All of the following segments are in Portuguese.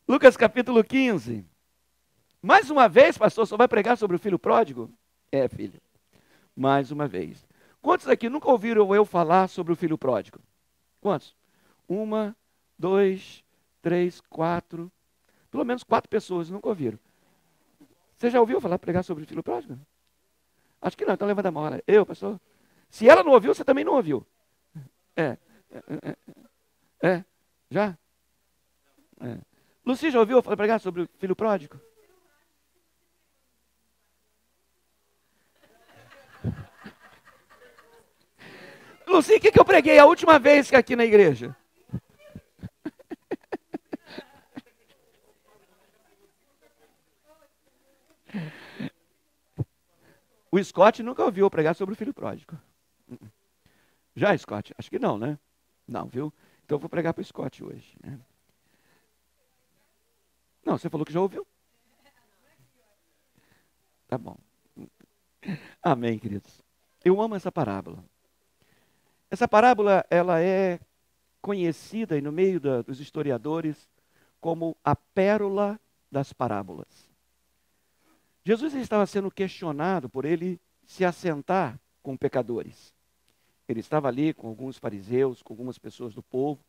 Lucas capítulo 15. Mais uma vez, pastor, só vai pregar sobre o filho pródigo? É, filho. Mais uma vez. Quantos aqui nunca ouviram eu falar sobre o filho pródigo? Quantos? Uma, dois, três, quatro. Pelo menos 4 pessoas nunca ouviram. Você já ouviu falar pregar sobre o filho pródigo? Acho que não, então levanta a mão. Olha. Eu, pastor. Se ela não ouviu, você também não ouviu. É. É. Já? É. Luci já ouviu pregar sobre o filho pródigo? Luci, o que eu preguei a última vez que aqui na igreja? O Scott nunca ouviu pregar sobre o filho pródigo. Já, Scott? Acho que não, né? Não, viu? Então eu vou pregar para o Scott hoje. Né? Não, você falou que já ouviu? Tá bom. Amém, queridos. Eu amo essa parábola. Essa parábola, ela é conhecida, e no meio dos historiadores, como a pérola das parábolas. Jesus estava sendo questionado por ele se assentar com pecadores. Ele estava ali com alguns fariseus, com algumas pessoas do povo,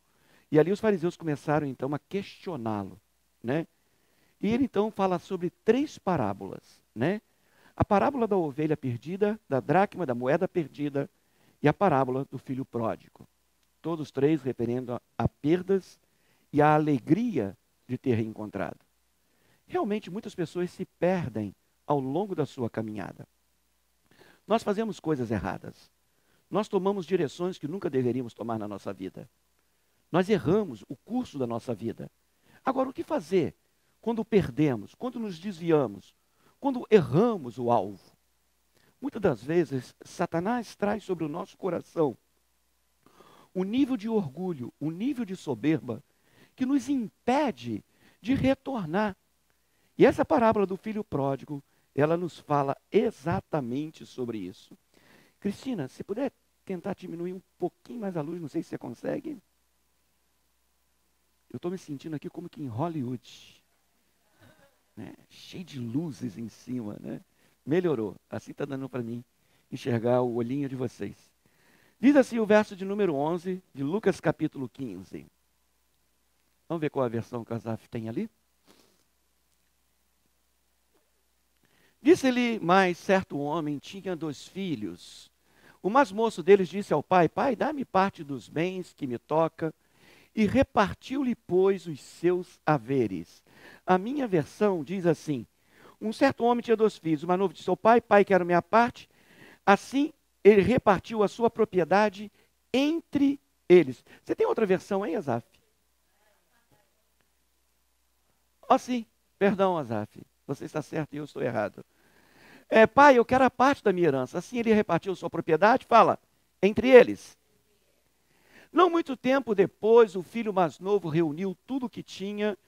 e ali os fariseus começaram então a questioná-lo, né? E ele então fala sobre 3 parábolas, né? A parábola da ovelha perdida, da dracma, da moeda perdida, e a parábola do filho pródigo. Todos 3 referendo a perdas e a alegria de ter reencontrado. Realmente muitas pessoas se perdem ao longo da sua caminhada. Nós fazemos coisas erradas. Nós tomamos direções que nunca deveríamos tomar na nossa vida. Nós erramos o curso da nossa vida. Agora, o que fazer quando perdemos, quando nos desviamos, quando erramos o alvo? Muitas das vezes, Satanás traz sobre o nosso coração um nível de orgulho, um nível de soberba, que nos impede de retornar. E essa parábola do filho pródigo, ela nos fala exatamente sobre isso. Cristina, se puder tentar diminuir um pouquinho mais a luz, não sei se você consegue. Eu estou me sentindo aqui como que em Hollywood, né? Cheio de luzes em cima, né? Melhorou, assim está dando para mim enxergar o olhinho de vocês. Diz assim o verso de número 11 de Lucas capítulo 15. Vamos ver qual a versão que a Azaf tem ali? Disse-lhe mais certo homem, tinha 2 filhos. O mais moço deles disse ao pai, pai, dá-me parte dos bens que me toca, e repartiu-lhe, pois, os seus haveres. A minha versão diz assim, um certo homem tinha 2 filhos, o mais novo disse ao pai, pai, quero minha parte. Assim, ele repartiu a sua propriedade entre eles. Você tem outra versão aí, Azaf? Sim, perdão, Azaf, você está certo e eu estou errado. Pai, eu quero a parte da minha herança. Assim ele repartiu sua propriedade, fala, entre eles. Não muito tempo depois, o filho mais novo reuniu tudo o que tinha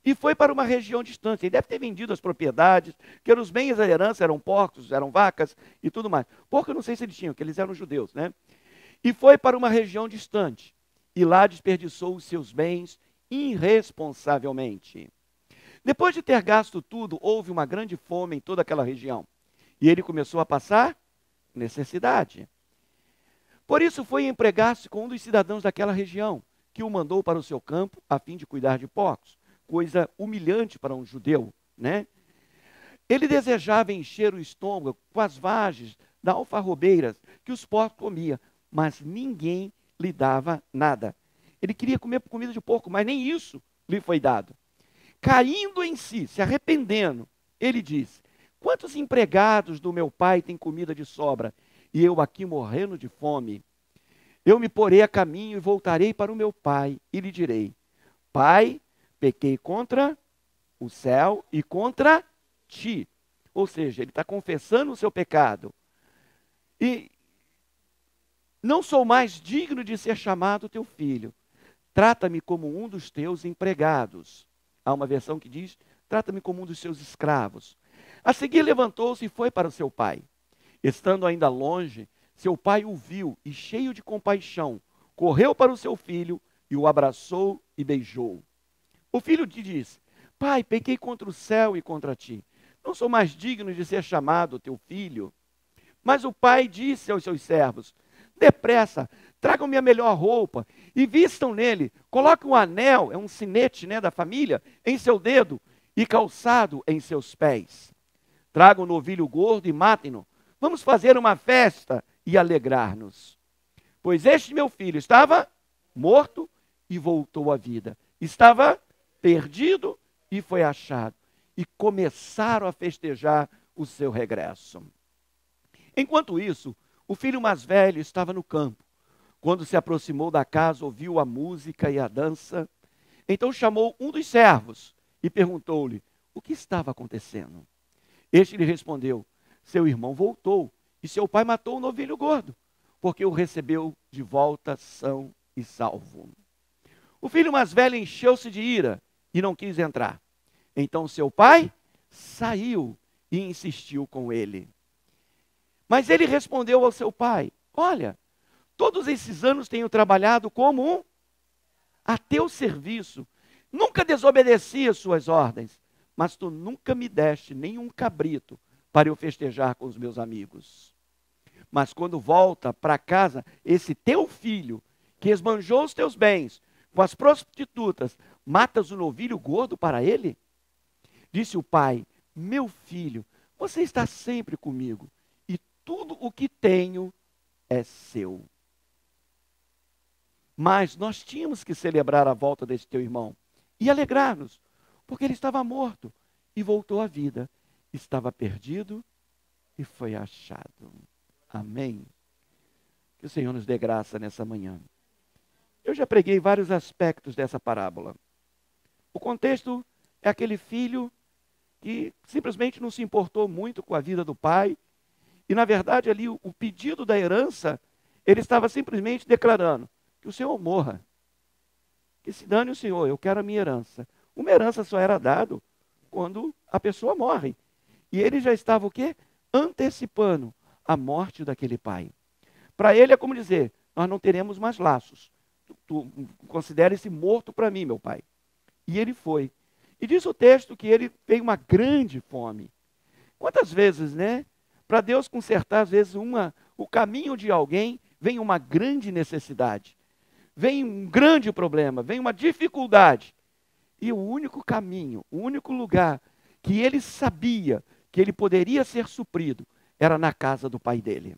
e foi para uma região distante. Ele deve ter vendido as propriedades, que eram os bens da herança, eram porcos, eram vacas e tudo mais. Porco eu não sei se eles tinham, porque eles eram judeus, né? E foi para uma região distante e lá desperdiçou os seus bens irresponsavelmente. Depois de ter gasto tudo, houve uma grande fome em toda aquela região. E ele começou a passar necessidade. Por isso foi empregar-se com um dos cidadãos daquela região, que o mandou para o seu campo, a fim de cuidar de porcos. Coisa humilhante para um judeu, né? Ele desejava encher o estômago com as vagens da alfarrobeiras que os porcos comiam, mas ninguém lhe dava nada. Ele queria comer comida de porco, mas nem isso lhe foi dado. Caindo em si, se arrependendo, ele disse, quantos empregados do meu pai têm comida de sobra, e eu aqui morrendo de fome? Eu me porei a caminho e voltarei para o meu pai, e lhe direi, pai, pequei contra o céu e contra ti. Ou seja, ele está confessando o seu pecado. E não sou mais digno de ser chamado teu filho. Trata-me como um dos teus empregados. Há uma versão que diz, trata-me como um dos seus escravos. A seguir levantou-se e foi para o seu pai. Estando ainda longe, seu pai o viu e, cheio de compaixão, correu para o seu filho e o abraçou e beijou. O filho lhe disse, pai, pequei contra o céu e contra ti. Não sou mais digno de ser chamado teu filho. Mas o pai disse aos seus servos: depressa, tragam-me a melhor roupa e vistam nele. Coloquem um anel, é um sinete, né, da família, em seu dedo e calçado em seus pés. Tragam o novilho gordo e matem-no. Vamos fazer uma festa e alegrar-nos. Pois este meu filho estava morto e voltou à vida. Estava perdido e foi achado. E começaram a festejar o seu regresso. Enquanto isso, o filho mais velho estava no campo. Quando se aproximou da casa, ouviu a música e a dança. Então chamou um dos servos e perguntou-lhe o que estava acontecendo. Este lhe respondeu: seu irmão voltou e seu pai matou o novilho gordo, porque o recebeu de volta são e salvo. O filho mais velho encheu-se de ira e não quis entrar. Então seu pai saiu e insistiu com ele. Mas ele respondeu ao seu pai: olha, todos esses anos tenho trabalhado como a teu serviço. Nunca desobedeci às suas ordens, mas tu nunca me deste nenhum cabrito para eu festejar com os meus amigos. Mas quando volta para casa esse teu filho, que esbanjou os teus bens com as prostitutas, matas o novilho gordo para ele? Disse o pai: meu filho, você está sempre comigo, e tudo o que tenho é seu. Mas nós tínhamos que celebrar a volta desse teu irmão e alegrar-nos, porque ele estava morto e voltou à vida. Estava perdido e foi achado. Amém? Que o Senhor nos dê graça nessa manhã. Eu já preguei vários aspectos dessa parábola. O contexto é aquele filho que simplesmente não se importou muito com a vida do pai. E, na verdade, ali o pedido da herança, ele estava simplesmente declarando que o Senhor morra. Que se dane o Senhor, eu quero a minha herança. Uma herança só era dado quando a pessoa morre. E ele já estava o quê? Antecipando a morte daquele pai. Para ele é como dizer: nós não teremos mais laços. Tu considera esse morto para mim, meu pai. E ele foi. E diz o texto que ele veio uma grande fome. Quantas vezes, né? Para Deus consertar, às vezes, o caminho de alguém, vem uma grande necessidade. Vem um grande problema, vem uma dificuldade. E o único caminho, o único lugar que ele sabia que ele poderia ser suprido, era na casa do pai dele.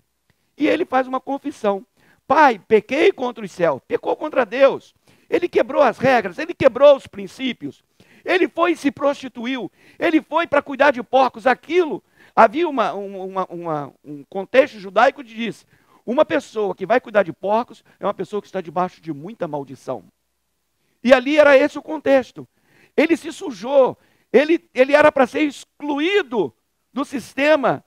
E ele faz uma confissão: pai, pequei contra o céu, pecou contra Deus. Ele quebrou as regras, ele quebrou os princípios. Ele foi e se prostituiu, ele foi para cuidar de porcos. Aquilo, havia um contexto judaico que diz: uma pessoa que vai cuidar de porcos é uma pessoa que está debaixo de muita maldição. E ali era esse o contexto. Ele se sujou, ele era para ser excluído do sistema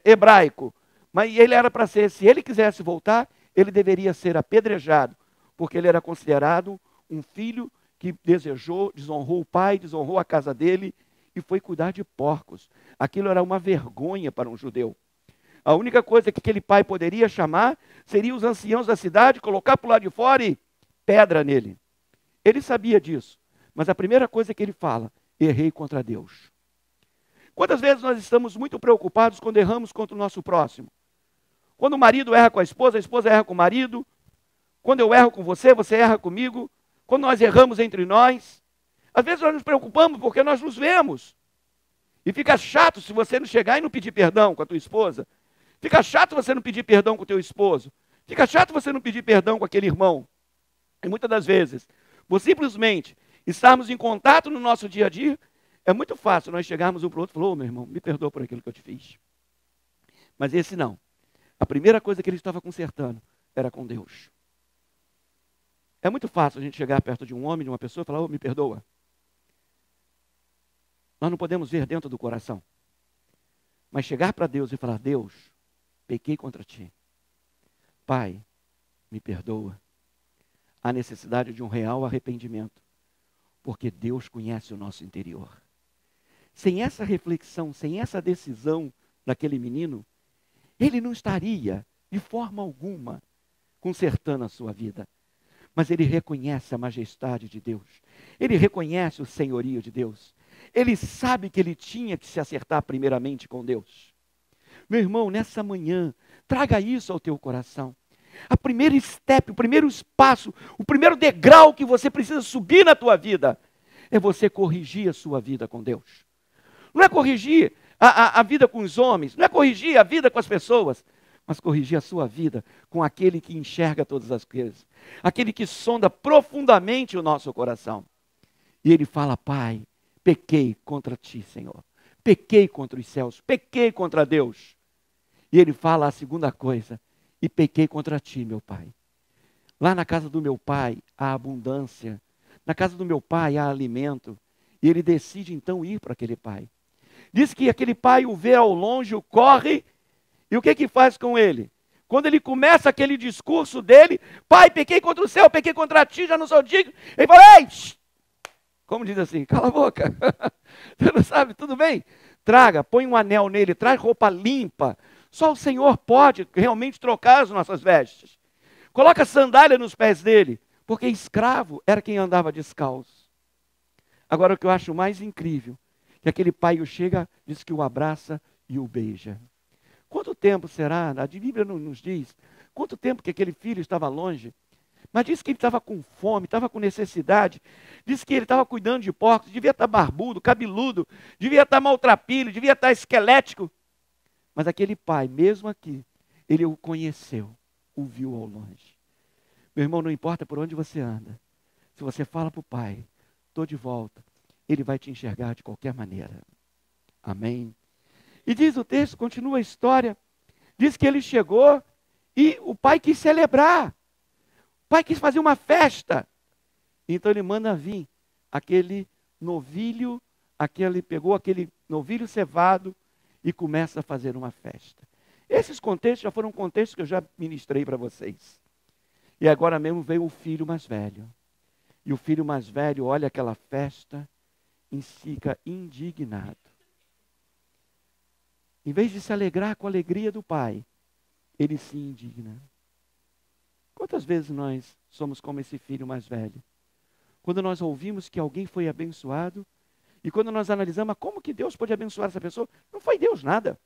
hebraico. Mas ele era para ser, se ele quisesse voltar, ele deveria ser apedrejado, porque ele era considerado um filho que desonrou o pai, desonrou a casa dele e foi cuidar de porcos. Aquilo era uma vergonha para um judeu. A única coisa que aquele pai poderia chamar seria os anciãos da cidade, colocar para o lado de fora e pedra nele. Ele sabia disso, mas a primeira coisa que ele fala: errei contra Deus. Quantas vezes nós estamos muito preocupados quando erramos contra o nosso próximo? Quando o marido erra com a esposa erra com o marido. Quando eu erro com você, você erra comigo. Quando nós erramos entre nós. Às vezes nós nos preocupamos porque nós nos vemos. E fica chato se você não chegar e não pedir perdão com a tua esposa. Fica chato você não pedir perdão com o teu esposo. Fica chato você não pedir perdão com aquele irmão. E muitas das vezes, por simplesmente estarmos em contato no nosso dia a dia, é muito fácil nós chegarmos um para o outro e falar: ô meu irmão, me perdoa por aquilo que eu te fiz. Mas esse não. A primeira coisa que ele estava consertando era com Deus. É muito fácil a gente chegar perto de um homem, de uma pessoa e falar: ô, me perdoa. Nós não podemos ver dentro do coração. Mas chegar para Deus e falar: Deus, pequei contra ti. Pai, me perdoa. Há necessidade de um real arrependimento, porque Deus conhece o nosso interior. Sem essa reflexão, sem essa decisão daquele menino, ele não estaria, de forma alguma, consertando a sua vida. Mas ele reconhece a majestade de Deus. Ele reconhece o senhorio de Deus. Ele sabe que ele tinha que se acertar primeiramente com Deus. Meu irmão, nessa manhã, traga isso ao teu coração. A primeira step, o primeiro espaço, o primeiro degrau que você precisa subir na tua vida é você corrigir a sua vida com Deus. Não é corrigir a vida com os homens, não é corrigir a vida com as pessoas, mas corrigir a sua vida com aquele que enxerga todas as coisas, aquele que sonda profundamente o nosso coração. E ele fala: Pai, pequei contra ti, Senhor, pequei contra os céus, pequei contra Deus. E ele fala a segunda coisa: e pequei contra ti, meu pai. Lá na casa do meu pai há abundância, na casa do meu pai há alimento. E ele decide então ir para aquele pai. Diz que aquele pai o vê ao longe, o corre, e o que faz com ele? Quando ele começa aquele discurso dele: Pai, pequei contra o céu, pequei contra ti, já não sou digno. Ele fala: Ei, como diz assim, cala a boca. Você não sabe, tudo bem? Traga, põe um anel nele, traz roupa limpa. Só o Senhor pode realmente trocar as nossas vestes. Coloca sandália nos pés dele, porque escravo era quem andava descalço. Agora, o que eu acho mais incrível, que aquele pai o chega, diz que o abraça e o beija. Quanto tempo será? A Bíblia não nos diz quanto tempo que aquele filho estava longe, mas diz que ele estava com fome, estava com necessidade, diz que ele estava cuidando de porcos, devia estar barbudo, cabeludo, devia estar maltrapilho, devia estar esquelético. Mas aquele pai, mesmo aqui, ele o conheceu, o viu ao longe. Meu irmão, não importa por onde você anda, se você fala para o pai: estou de volta, ele vai te enxergar de qualquer maneira. Amém? E diz o texto, continua a história, diz que ele chegou e o pai quis celebrar. O pai quis fazer uma festa. Então ele manda vir aquele novilho, pegou aquele novilho cevado e começa a fazer uma festa. Esses contextos já foram contextos que eu já ministrei para vocês. E agora mesmo veio o filho mais velho. E o filho mais velho olha aquela festa e fica indignado. Em vez de se alegrar com a alegria do pai, ele se indigna. Quantas vezes nós somos como esse filho mais velho? Quando nós ouvimos que alguém foi abençoado, e quando nós analisamos como que Deus pode abençoar essa pessoa, não foi Deus nada.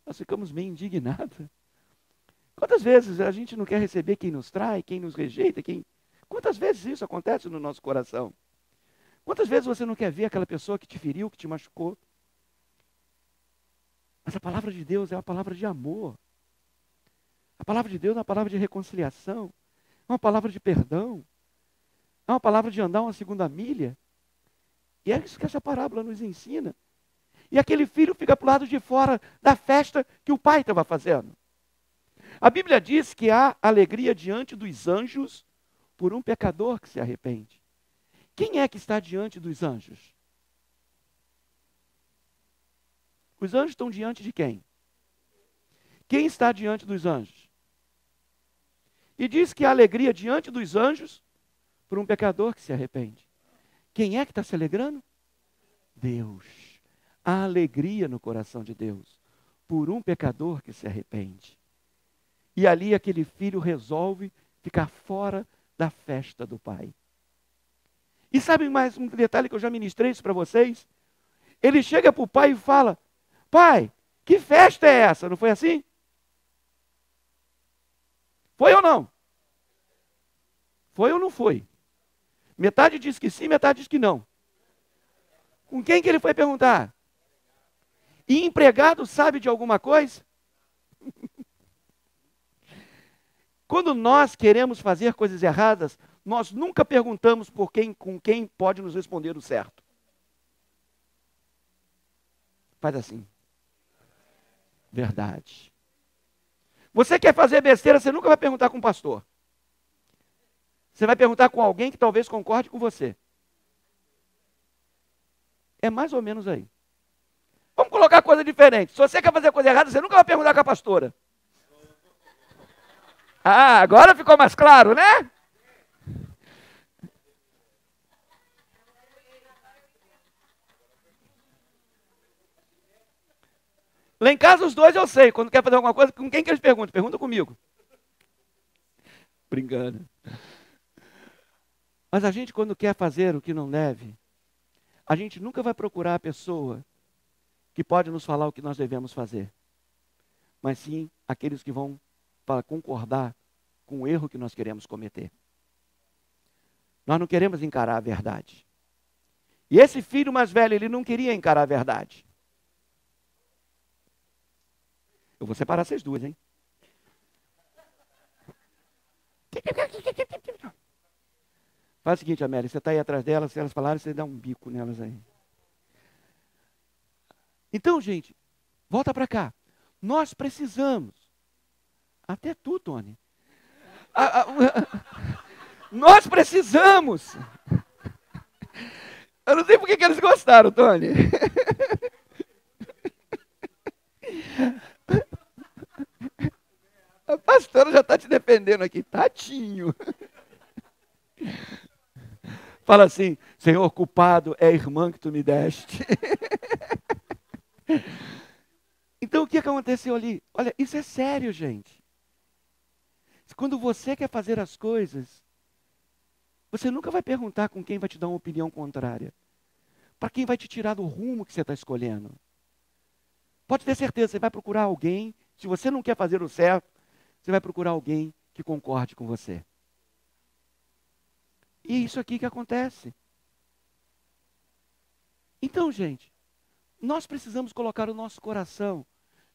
Nós ficamos meio indignados. Quantas vezes a gente não quer receber quem nos trai, quem nos rejeita, Quantas vezes isso acontece no nosso coração? Quantas vezes você não quer ver aquela pessoa que te feriu, que te machucou? Mas a palavra de Deus é uma palavra de amor. A palavra de Deus é uma palavra de reconciliação. É uma palavra de perdão. É uma palavra de andar uma segunda milha. E é isso que essa parábola nos ensina. E aquele filho fica para o lado de fora da festa que o pai estava fazendo. A Bíblia diz que há alegria diante dos anjos por um pecador que se arrepende. Quem é que está diante dos anjos? Os anjos estão diante de quem? Quem está diante dos anjos? E diz que há alegria diante dos anjos por um pecador que se arrepende. Quem é que está se alegrando? Deus. Há alegria no coração de Deus por um pecador que se arrepende. E ali aquele filho resolve ficar fora da festa do pai. E sabe mais um detalhe que eu já ministrei isso para vocês? Ele chega para o pai e fala: Pai, que festa é essa? Não foi assim? Foi ou não? Foi ou não foi? Metade diz que sim, metade diz que não. Com quem que ele foi perguntar? E empregado sabe de alguma coisa? Quando nós queremos fazer coisas erradas, nós nunca perguntamos com quem pode nos responder o certo. Faz assim. Verdade. Você quer fazer besteira, você nunca vai perguntar com o pastor. Você vai perguntar com alguém que talvez concorde com você. É mais ou menos aí. Vamos colocar coisa diferente. Se você quer fazer coisa errada, você nunca vai perguntar com a pastora. Ah, agora ficou mais claro, né? Lá em casa os dois eu sei. Quando quer fazer alguma coisa, com quem que eles perguntam? Pergunta comigo. Brincando. Mas a gente quando quer fazer o que não deve, a gente nunca vai procurar a pessoa que pode nos falar o que nós devemos fazer, mas sim aqueles que vão para concordar com o erro que nós queremos cometer. Nós não queremos encarar a verdade. E esse filho mais velho, ele não queria encarar a verdade. Eu vou separar vocês duas, hein? Faz o seguinte, Amélia, você está aí atrás delas, se elas falarem, você dá um bico nelas aí. Então, gente, volta para cá. Nós precisamos, até tu, Tony, nós precisamos. Eu não sei por que eles gostaram, Tony. A pastora já está te defendendo aqui, tadinho. Fala assim, Senhor, culpado é a irmã que tu me deste. Então o que aconteceu ali? Olha, isso é sério, gente. Quando você quer fazer as coisas, você nunca vai perguntar com quem vai te dar uma opinião contrária. Para quem vai te tirar do rumo que você está escolhendo. Pode ter certeza, você vai procurar alguém, se você não quer fazer o certo, você vai procurar alguém que concorde com você. E é isso aqui que acontece. Então, gente, nós precisamos colocar o nosso coração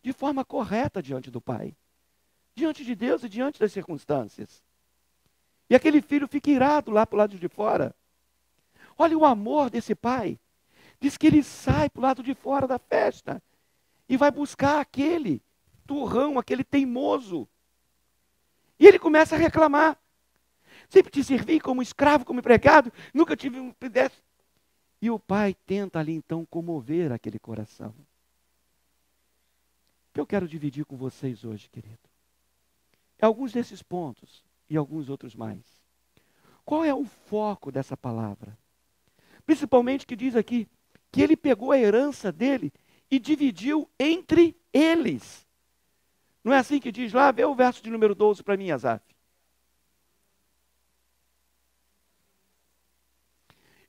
de forma correta diante do Pai. Diante de Deus e diante das circunstâncias. E aquele filho fica irado lá para o lado de fora. Olha o amor desse pai. Diz que ele sai para o lado de fora da festa e vai buscar aquele turrão, aquele teimoso. E ele começa a reclamar. Sempre te servi como escravo, como empregado, nunca tive um pedestre. E o pai tenta ali então comover aquele coração. O que eu quero dividir com vocês hoje, querido, é alguns desses pontos e alguns outros mais. Qual é o foco dessa palavra? Principalmente que diz aqui que ele pegou a herança dele e dividiu entre eles. Não é assim que diz lá? Vê o verso de número 12 para mim, Asaf.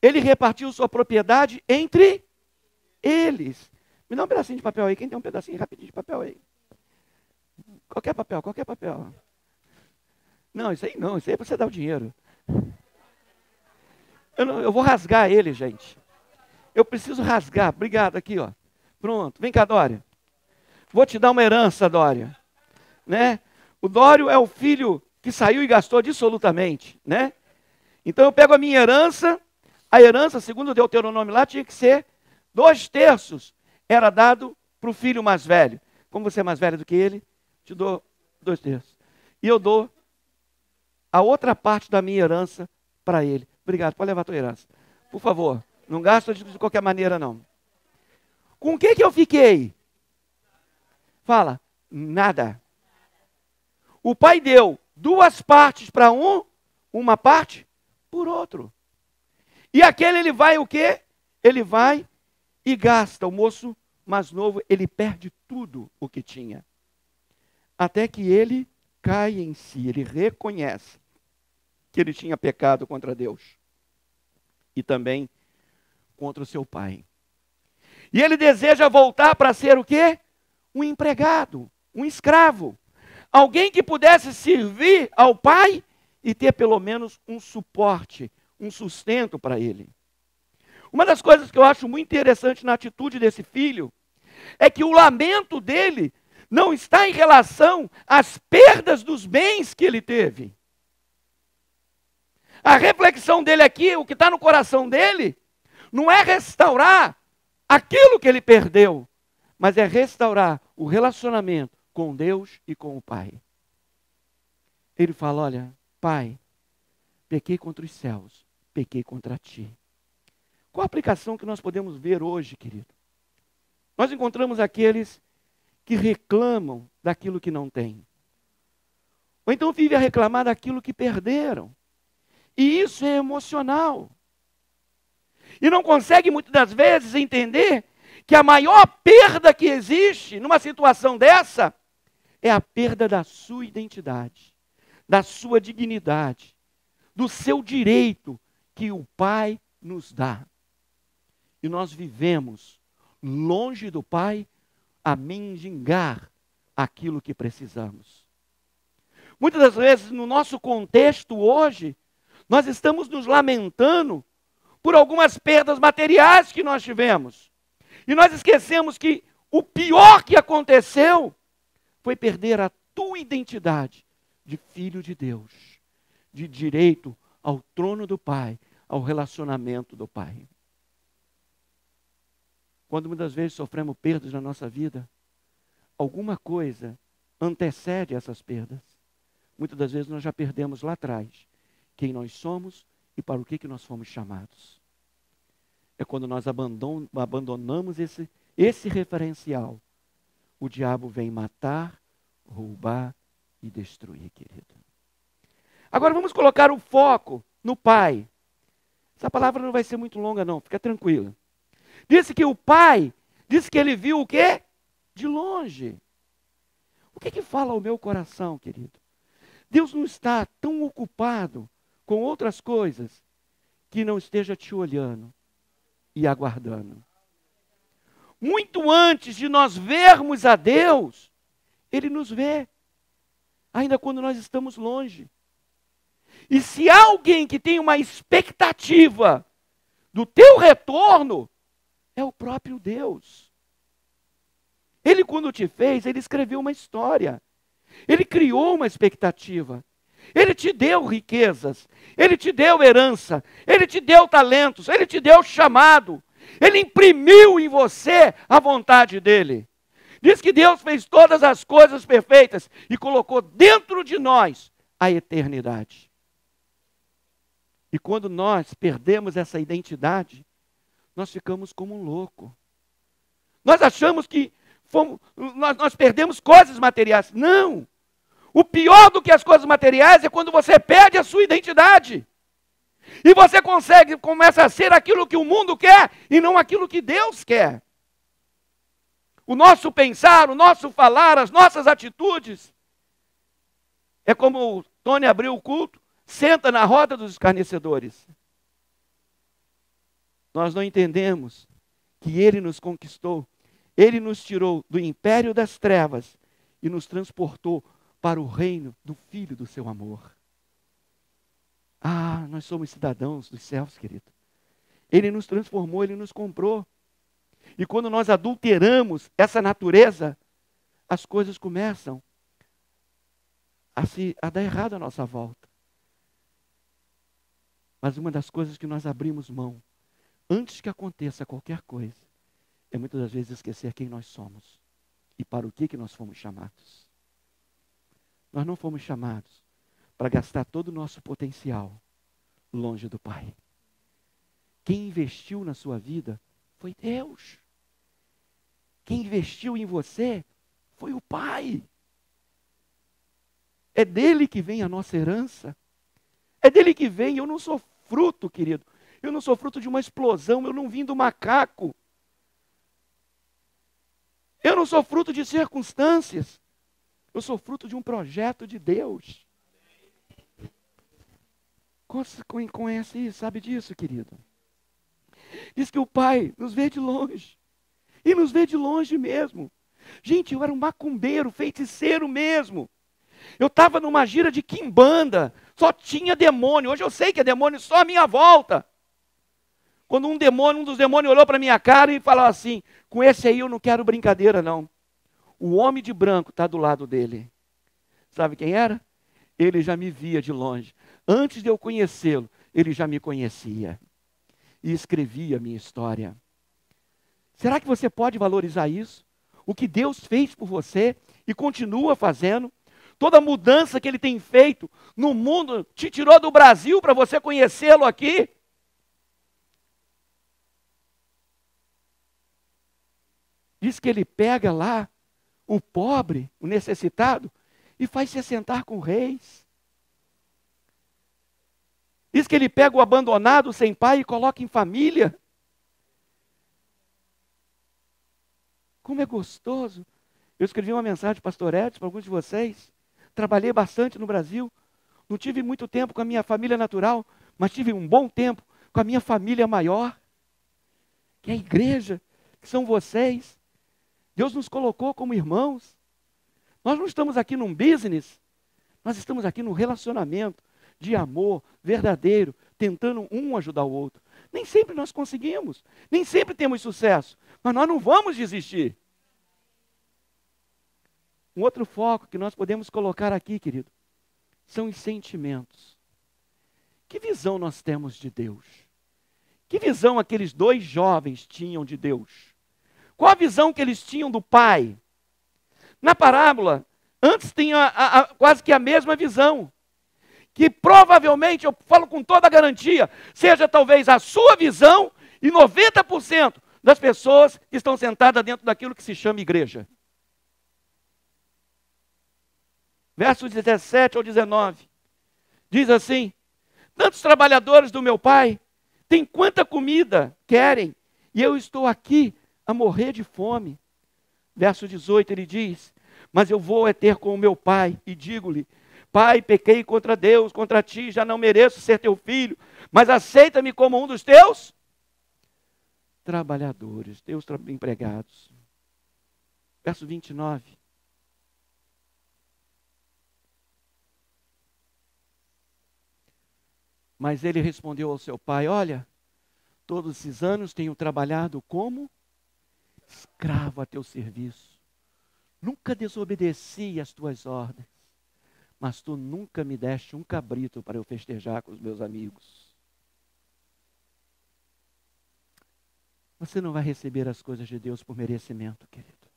Ele repartiu sua propriedade entre eles. Me dá um pedacinho de papel aí. Quem tem um pedacinho rapidinho de papel aí? Qualquer papel, qualquer papel. Não, isso aí não. Isso aí é para você dar o dinheiro. Eu vou rasgar ele, gente. Eu preciso rasgar. Obrigado, aqui, ó. Pronto. Vem cá, Dória. Vou te dar uma herança, Dória. Né? O Dório é o filho que saiu e gastou absolutamente, né? Então eu pego a minha herança. A herança, segundo o Deuteronômio lá, tinha que ser 2/3 era dado para o filho mais velho. Como você é mais velho do que ele, te dou 2/3. E eu dou a outra parte da minha herança para ele. Obrigado, pode levar a tua herança. Por favor, não gasta de qualquer maneira, não. Com o que eu fiquei? Fala, nada. O pai deu 2 partes para um, uma parte por outro. E aquele ele vai o quê? Ele vai e gasta. O moço mais novo, ele perde tudo o que tinha. Até que ele cai em si, ele reconhece que ele tinha pecado contra Deus. E também contra o seu pai. E ele deseja voltar para ser o quê? Um empregado, um escravo. Alguém que pudesse servir ao pai e ter pelo menos um suporte, um sustento para ele. Uma das coisas que eu acho muito interessante na atitude desse filho é que o lamento dele não está em relação às perdas dos bens que ele teve. A reflexão dele aqui, o que está no coração dele, não é restaurar aquilo que ele perdeu, mas é restaurar o relacionamento com Deus e com o Pai. Ele fala, olha, Pai, pequei contra os céus, pequei contra ti. Qual a aplicação que nós podemos ver hoje, querido? Nós encontramos aqueles que reclamam daquilo que não têm. Ou então vivem a reclamar daquilo que perderam. E isso é emocional. E não consegue muitas das vezes entender que a maior perda que existe numa situação dessa é a perda da sua identidade, da sua dignidade, do seu direito que o Pai nos dá. e nós vivemos longe do Pai a mendigar aquilo que precisamos. Muitas das vezes, no nosso contexto hoje, nós estamos nos lamentando por algumas perdas materiais que nós tivemos. E nós esquecemos que o pior que aconteceu foi perder a tua identidade de filho de Deus, de direito ao trono do Pai, ao relacionamento do Pai. Quando muitas vezes sofremos perdas na nossa vida, alguma coisa antecede essas perdas. Muitas das vezes nós já perdemos lá atrás quem nós somos e para o que nós fomos chamados. É quando nós abandonamos esse referencial. O diabo vem matar, roubar e destruir, querido. Agora vamos colocar o foco no Pai. Essa palavra não vai ser muito longa não, fica tranquila. Disse que o Pai, disse que ele viu o quê? De longe. O que fala ao meu coração, querido? Deus não está tão ocupado com outras coisas que não esteja te olhando e aguardando. Muito antes de nós vermos a Deus, Ele nos vê, ainda quando nós estamos longe. E se há alguém que tem uma expectativa do teu retorno, é o próprio Deus. Ele, quando te fez, Ele escreveu uma história. Ele criou uma expectativa. Ele te deu riquezas. Ele te deu herança. Ele te deu talentos. Ele te deu chamado. Ele imprimiu em você a vontade dele. Diz que Deus fez todas as coisas perfeitas e colocou dentro de nós a eternidade. E quando nós perdemos essa identidade, nós ficamos como um louco. Nós achamos que nós perdemos coisas materiais. Não! O pior do que as coisas materiais é quando você perde a sua identidade. E você começa a ser aquilo que o mundo quer e não aquilo que Deus quer. O nosso pensar, o nosso falar, as nossas atitudes. É como o Tony abriu o culto, senta na roda dos escarnecedores. Nós não entendemos que Ele nos conquistou. Ele nos tirou do império das trevas e nos transportou para o reino do Filho do seu amor. Ah, nós somos cidadãos dos céus, querido. Ele nos transformou, Ele nos comprou. E quando nós adulteramos essa natureza, as coisas começam a dar errado à nossa volta. Mas uma das coisas que nós abrimos mão, antes que aconteça qualquer coisa, é muitas das vezes esquecer quem nós somos e para o que nós fomos chamados. Nós não fomos chamados para gastar todo o nosso potencial longe do Pai. Quem investiu na sua vida foi Deus. Quem investiu em você foi o Pai. É dele que vem a nossa herança. É dele que vem. Eu não sou fruto, querido. Eu não sou fruto de uma explosão. Eu não vim do macaco. Eu não sou fruto de circunstâncias. Eu sou fruto de um projeto de Deus. Conhece isso, sabe disso, querido? Diz que o Pai nos vê de longe. E nos vê de longe mesmo. Gente, eu era um macumbeiro, feiticeiro mesmo. Eu estava numa gira de quimbanda. Só tinha demônio. Hoje eu sei que é demônio só à minha volta. Quando um dos demônios olhou para a minha cara e falou assim: com esse aí eu não quero brincadeira não. O homem de branco está do lado dele. Sabe quem era? Ele já me via de longe. Antes de eu conhecê-lo, ele já me conhecia. E escrevia a minha história. Será que você pode valorizar isso? O que Deus fez por você e continua fazendo? Toda a mudança que Ele tem feito no mundo, te tirou do Brasil para você conhecê-lo aqui? Diz que Ele pega lá o pobre, o necessitado, e faz se sentar com reis. Diz que Ele pega o abandonado sem pai e coloca em família. Como é gostoso. Eu escrevi uma mensagem, pastor Edson, para alguns de vocês. Trabalhei bastante no Brasil. Não tive muito tempo com a minha família natural, mas tive um bom tempo com a minha família maior. que é a igreja, que são vocês. Deus nos colocou como irmãos. Nós não estamos aqui num business, nós estamos aqui num relacionamento de amor verdadeiro, tentando um ajudar o outro. Nem sempre nós conseguimos, nem sempre temos sucesso, mas nós não vamos desistir. Um outro foco que nós podemos colocar aqui, querido, são os sentimentos. Que visão nós temos de Deus? Que visão aqueles dois jovens tinham de Deus? Qual a visão que eles tinham do Pai? Na parábola, antes tinha quase que a mesma visão. Que provavelmente, eu falo com toda a garantia, seja talvez a sua visão e 90% das pessoas que estão sentadas dentro daquilo que se chama igreja. Versos 17 ao 19. Diz assim: tantos trabalhadores do meu pai têm quanta comida querem, e eu estou aqui a morrer de fome. Verso 18 ele diz: mas eu vou ter com o meu pai e digo-lhe: Pai, pequei contra Deus, contra ti, já não mereço ser teu filho, mas aceita-me como um dos teus trabalhadores, teus empregados. Verso 29. Mas ele respondeu ao seu pai: olha, todos esses anos tenho trabalhado como escravo a teu serviço. Nunca desobedeci às tuas ordens, mas tu nunca me deste um cabrito para eu festejar com os meus amigos. Você não vai receber as coisas de Deus por merecimento, querido.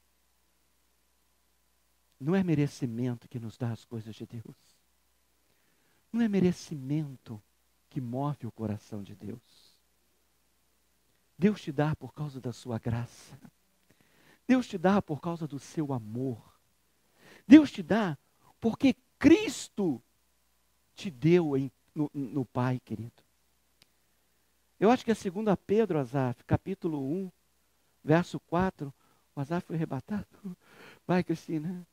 Não é merecimento que nos dá as coisas de Deus. Não é merecimento que move o coração de Deus. Deus te dá por causa da sua graça. Deus te dá por causa do seu amor. Deus te dá porque Cristo te deu no Pai, querido. Eu acho que é 2 Pedro, Asaf, capítulo 1, verso 4. O Asaf foi arrebatado. Vai, Cristina.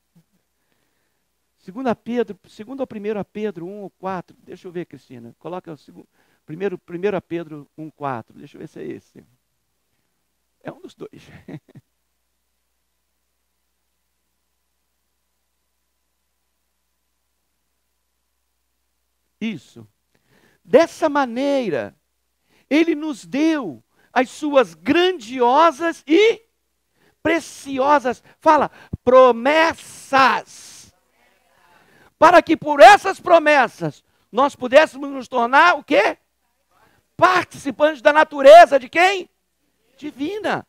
2 Pedro, 2 ou 1 Pedro 1 ou 4. Deixa eu ver, Cristina. Coloca o 1 Pedro 1, 4. Deixa eu ver se é esse. É um dos dois. Isso. Dessa maneira, Ele nos deu as suas grandiosas e preciosas, fala, promessas. Para que por essas promessas nós pudéssemos nos tornar o quê? Participantes da natureza de quem? Divina.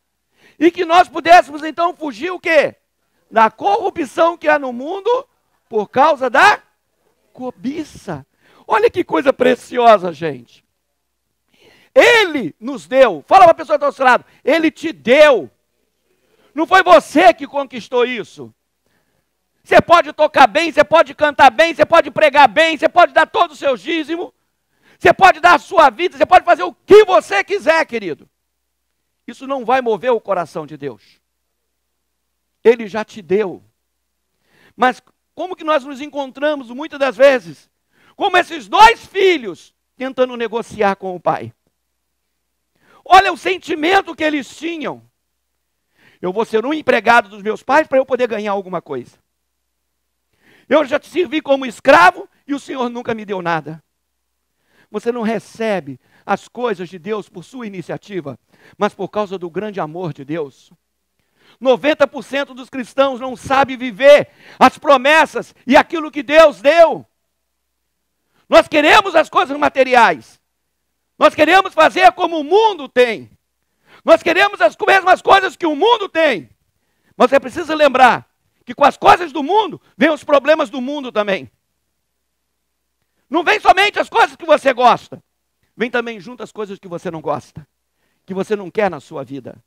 E que nós pudéssemos então fugir o quê? Da corrupção que há no mundo por causa da cobiça. Olha que coisa preciosa, gente. Ele nos deu. Fala para a pessoa que está ao seu lado. Ele te deu. Não foi você que conquistou isso. Você pode tocar bem, você pode cantar bem, você pode pregar bem, você pode dar todo o seu dízimo, você pode dar a sua vida, você pode fazer o que você quiser, querido. Isso não vai mover o coração de Deus. Ele já te deu. Mas como que nós nos encontramos muitas das vezes? Como esses dois filhos tentando negociar com o pai. Olha o sentimento que eles tinham. Eu vou ser um empregado dos meus pais para eu poder ganhar alguma coisa. Eu já te servi como escravo e o Senhor nunca me deu nada. Você não recebe as coisas de Deus por sua iniciativa, mas por causa do grande amor de Deus. 90% dos cristãos não sabem viver as promessas e aquilo que Deus deu. Nós queremos as coisas materiais. Nós queremos fazer como o mundo tem. Nós queremos as mesmas coisas que o mundo tem. Mas você precisa lembrar que com as coisas do mundo, vem os problemas do mundo também. Não vem somente as coisas que você gosta. Vem também junto as coisas que você não gosta. Que você não quer na sua vida.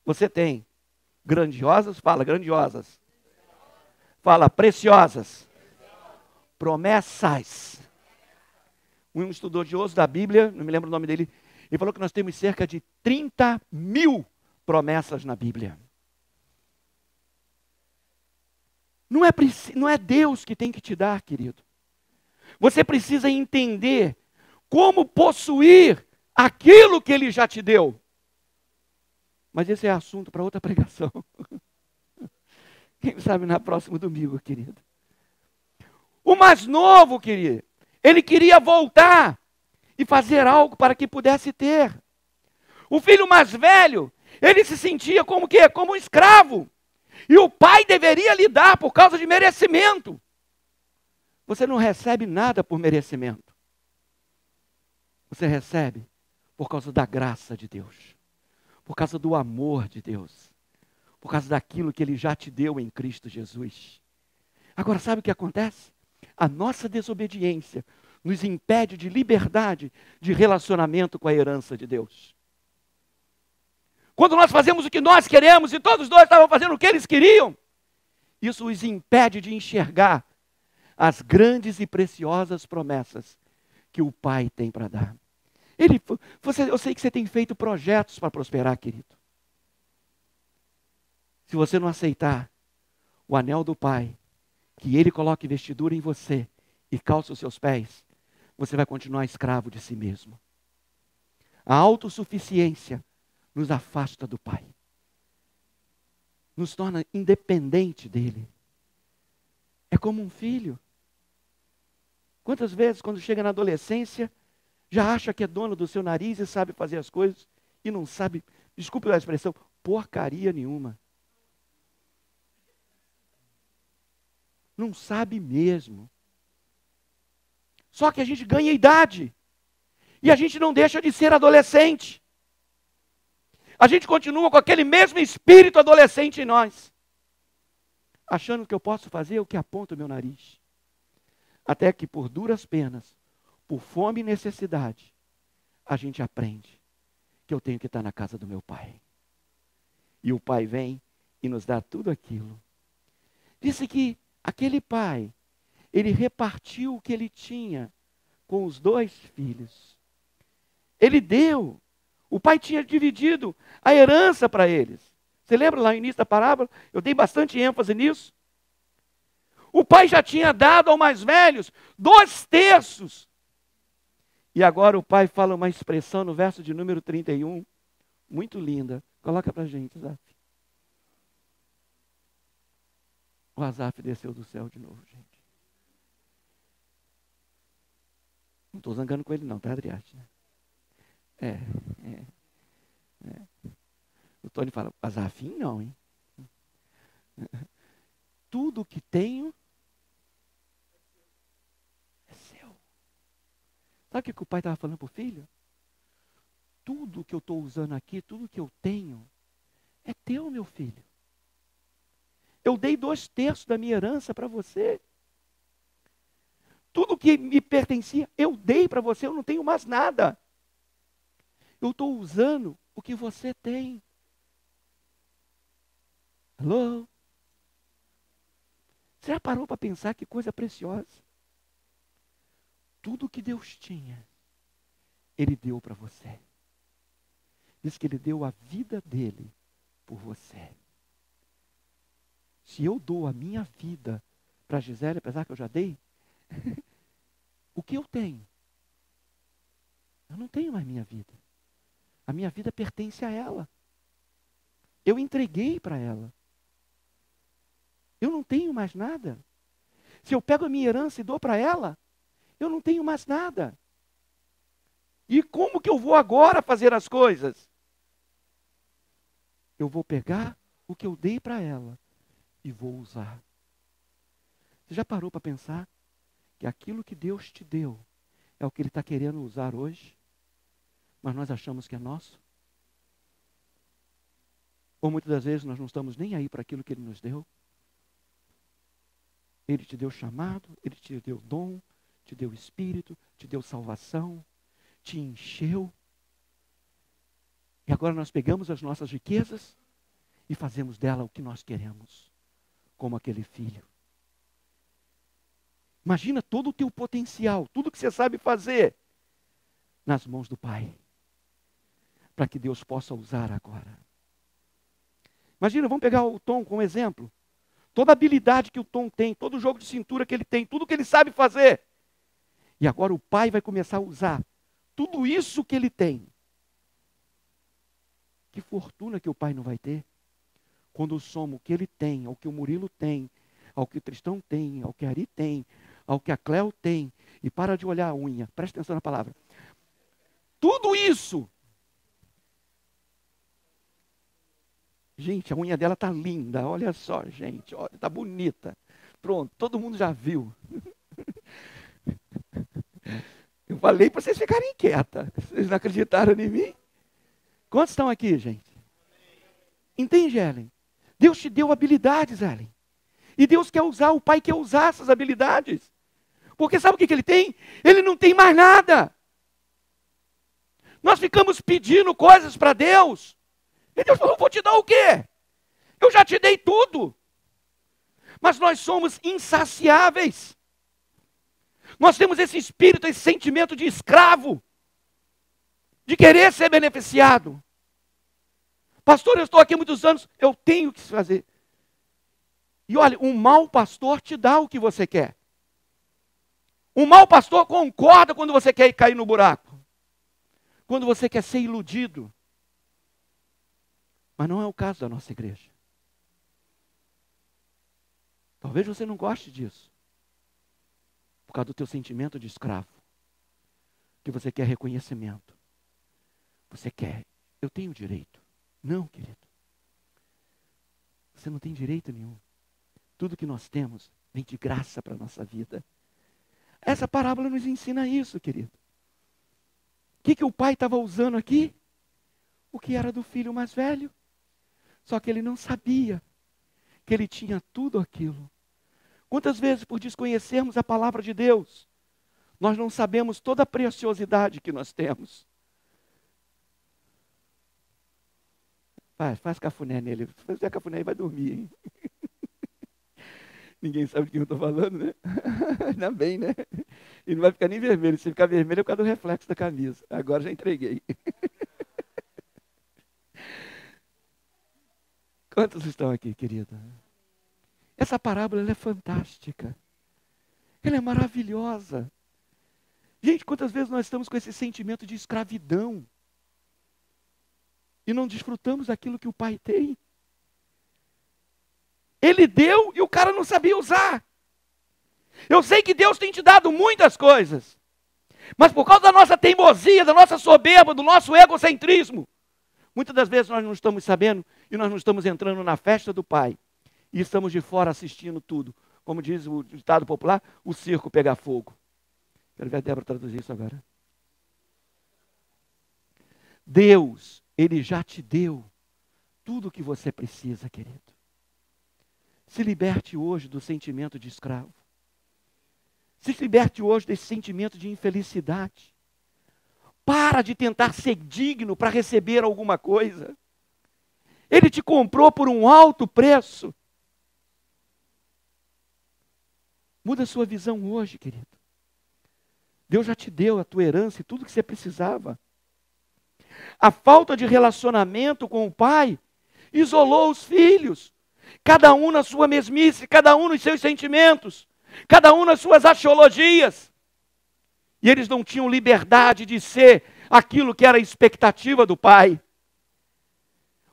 Você tem grandiosas, fala grandiosas. Fala preciosas. Promessas. Um estudioso da Bíblia, não me lembro o nome dele, ele falou que nós temos cerca de 30 mil promessas na Bíblia. Não é Deus que tem que te dar, querido. Você precisa entender como possuir aquilo que ele já te deu. Mas esse é assunto para outra pregação. Quem sabe na próximo domingo, querido. O mais novo, querido, ele queria voltar e fazer algo para que pudesse ter. O filho mais velho, ele se sentia como quê? Como um escravo. E o pai deveria lhe dar por causa de merecimento. Você não recebe nada por merecimento. Você recebe por causa da graça de Deus. Por causa do amor de Deus. Por causa daquilo que Ele já te deu em Cristo Jesus. Agora, sabe o que acontece? A nossa desobediência nos impede de liberdade de relacionamento com a herança de Deus. Quando nós fazemos o que nós queremos e todos dois estavam fazendo o que eles queriam, isso os impede de enxergar as grandes e preciosas promessas que o Pai tem para dar. Eu sei que você tem feito projetos para prosperar, querido. Se você não aceitar o anel do Pai, que Ele coloque vestidura em você e calça os seus pés, você vai continuar escravo de si mesmo. A autossuficiência nos afasta do Pai. Nos torna independente dEle. É como um filho. Quantas vezes, quando chega na adolescência, já acha que é dono do seu nariz e sabe fazer as coisas, e não sabe, desculpe a expressão, porcaria nenhuma. Não sabe mesmo. Só que a gente ganha idade. E a gente não deixa de ser adolescente. A gente continua com aquele mesmo espírito adolescente em nós. Achando que eu posso fazer o que aponta o meu nariz. Até que por duras penas, por fome e necessidade, a gente aprende que eu tenho que estar na casa do meu pai. E o pai vem e nos dá tudo aquilo. Disse que aquele pai, ele repartiu o que ele tinha com os dois filhos. Ele deu. O pai tinha dividido a herança para eles. Você lembra lá no início da parábola? Eu dei bastante ênfase nisso. O pai já tinha dado aos mais velhos 2/3. E agora o pai fala uma expressão no verso de número 31, muito linda. Coloca para a gente, Azaf. O Azaf desceu do céu de novo, gente. Não estou zangando com ele não, tá, Adriate? O Tony fala, Azafinho não, hein? Tudo que tenho é seu. Sabe o que o pai estava falando para o filho? Tudo que eu estou usando aqui, tudo que eu tenho, é teu, meu filho. Eu dei 2/3 da minha herança para você. Tudo que me pertencia, eu dei para você, eu não tenho mais nada. Eu estou usando o que você tem. Alô? Você já parou para pensar que coisa preciosa? Tudo que Deus tinha, Ele deu para você. Diz que Ele deu a vida dele por você. Se eu dou a minha vida para Gisele, apesar que eu já dei, o que eu tenho? Eu não tenho mais minha vida. A minha vida pertence a ela. Eu entreguei para ela. Eu não tenho mais nada. Se eu pego a minha herança e dou para ela, eu não tenho mais nada. E como que eu vou agora fazer as coisas? Eu vou pegar o que eu dei para ela e vou usar. Você já parou para pensar que aquilo que Deus te deu é o que Ele está querendo usar hoje? Mas nós achamos que é nosso? Ou muitas das vezes nós não estamos nem aí para aquilo que Ele nos deu? Ele te deu chamado, Ele te deu dom, te deu espírito, te deu salvação, te encheu. E agora nós pegamos as nossas riquezas e fazemos dela o que nós queremos, como aquele filho. Imagina todo o teu potencial, tudo que você sabe fazer, nas mãos do Pai, para que Deus possa usar agora. Imagina, vamos pegar o Tom como exemplo. Toda a habilidade que o Tom tem, todo o jogo de cintura que ele tem, tudo que ele sabe fazer. E agora o Pai vai começar a usar tudo isso que ele tem Que fortuna que o pai não vai ter. Quando soma o que ele tem, ao que o Murilo tem, ao que o Tristão tem, ao que a Ari tem, ao que a Cléo tem, e para de olhar a unha, presta atenção na palavra. Tudo isso. Gente, a unha dela tá linda, olha só, gente, olha, tá bonita. Pronto, todo mundo já viu. Eu falei para vocês ficarem quietas. Vocês não acreditaram em mim? Quantos estão aqui, gente? Entende, Ellen? Deus te deu habilidades, Ellen. E Deus quer usar, o Pai quer usar essas habilidades. Porque sabe o que ele tem? Ele não tem mais nada. Nós ficamos pedindo coisas para Deus. E Deus falou, vou te dar o quê? Eu já te dei tudo. Mas nós somos insaciáveis. Nós temos esse espírito, esse sentimento de escravo. De querer ser beneficiado. Pastor, eu estou aqui há muitos anos, eu tenho que fazer. E olha, um mau pastor te dá o que você quer. Um mau pastor concorda quando você quer cair no buraco. Quando você quer ser iludido. Mas não é o caso da nossa igreja. Talvez você não goste disso. Por causa do teu sentimento de escravo. Que você quer reconhecimento. Você quer, eu tenho direito. Não, querido. Você não tem direito nenhum. Tudo que nós temos vem de graça para a nossa vida. Essa parábola nos ensina isso, querido. O que o pai estava usando aqui? O que era do filho mais velho. Só que ele não sabia que ele tinha tudo aquilo. Quantas vezes, por desconhecermos a palavra de Deus, nós não sabemos toda a preciosidade que nós temos. Faz cafuné nele. Se fizer cafuné, ele vai dormir, hein? Ninguém sabe de quem eu estou falando, né? Ainda bem, né? E não vai ficar nem vermelho. Se ficar vermelho é por causa do reflexo da camisa. Agora já entreguei. Quantos estão aqui, querida? Essa parábola ela é fantástica. Ela é maravilhosa. Gente, quantas vezes nós estamos com esse sentimento de escravidão e não desfrutamos daquilo que o Pai tem? Ele deu e o cara não sabia usar. Eu sei que Deus tem te dado muitas coisas, mas por causa da nossa teimosia, da nossa soberba, do nosso egocentrismo, muitas das vezes nós não estamos sabendo e nós não estamos entrando na festa do Pai. E estamos de fora assistindo tudo. Como diz o ditado popular, o circo pegar fogo. Quero ver a Débora traduzir isso agora. Deus, Ele já te deu tudo o que você precisa, querido. Se liberte hoje do sentimento de escravo. Se liberte hoje desse sentimento de infelicidade. Para de tentar ser digno para receber alguma coisa. Ele te comprou por um alto preço. Muda a sua visão hoje, querido. Deus já te deu a tua herança e tudo que você precisava. A falta de relacionamento com o pai isolou os filhos. Cada um na sua mesmice, cada um nos seus sentimentos, cada um nas suas axiologias. E eles não tinham liberdade de ser aquilo que era a expectativa do pai.